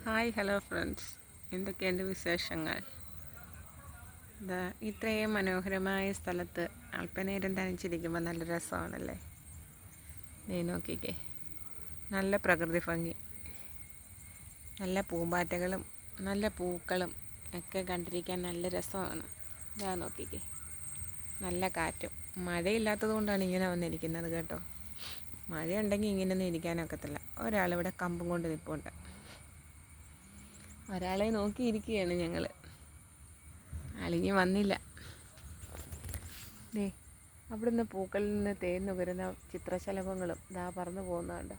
Hi hello friends, എന്തൊക്കെയുണ്ട് വിശേഷങ്ങൾ? ഇത്രയും മനോഹരമായ സ്ഥലത്ത് അല്പനേരം തനിച്ചിരിക്കുമ്പോൾ നല്ല രസമാണല്ലേ. നീ നോക്കിക്കേ, നല്ല പ്രകൃതി ഭംഗി, നല്ല പൂമ്പാറ്റകളും നല്ല പൂക്കളും ഒക്കെ കണ്ടിരിക്കാൻ നല്ല രസമാണ്. ഇതാ നോക്കിക്കേ, നല്ല കാറ്റും. മഴയില്ലാത്തത് കൊണ്ടാണ് ഇങ്ങനെ വന്നിരിക്കുന്നത് കേട്ടോ. മഴയുണ്ടെങ്കിൽ ഇങ്ങനെയൊന്നും ഇരിക്കാനൊക്കത്തില്ല. ഒരാളിവിടെ കമ്പും കൊണ്ട് നിൽപ്പുണ്ട്. ഒരാളെ നോക്കിയിരിക്കുകയാണ് ഞങ്ങൾ. ആളിങ്ങി വന്നില്ല. അവിടുന്ന് പൂക്കളിൽ നിന്ന് തേന്നുകരുന്ന ചിത്രശലഭങ്ങളും ഇതാ പറന്നു പോകുന്നുണ്ടോ.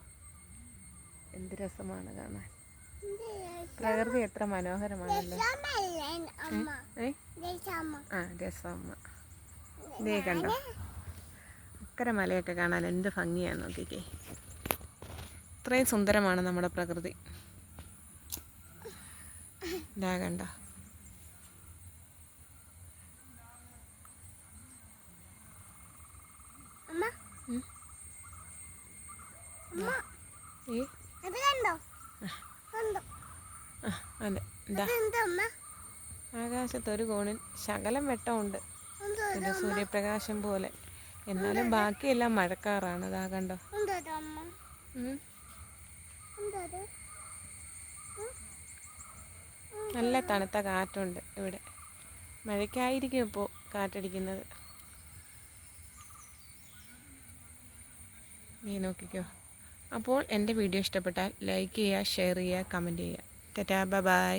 എന്ത് രസമാണ് കാണാൻ. പ്രകൃതി എത്ര മനോഹരമാണല്ലോ. രസമ്മ ഇതേ കണ്ടോ, അക്കരെ മലയൊക്കെ കാണാൻ എന്ത് ഭംഗിയാണ് നോക്കിക്കേ. ഇത്രയും സുന്ദരമാണ് നമ്മുടെ പ്രകൃതി. ഇതാ കണ്ട, അതെ. ആകാശത്ത് ഒരു കോണിൽ ശകലം വെട്ടമുണ്ട്, ഒരു സൂര്യപ്രകാശം പോലെ. എന്നാലും ബാക്കിയെല്ലാം മഴക്കാറാണ്. ഇതാ കണ്ടോ. നല്ല തണുത്ത കാറ്റുണ്ട് ഇവിടെ. മഴയ്ക്കായിരിക്കും ഇപ്പോൾ കാറ്റടിക്കുന്നത്. നീ നോക്കിക്കോ. അപ്പോൾ എൻ്റെ വീഡിയോ ഇഷ്ടപ്പെട്ടാൽ ലൈക്ക് ചെയ്യുക, ഷെയർ ചെയ്യുക, കമൻറ്റ് ചെയ്യുക. ടാറ്റാ, ബൈ.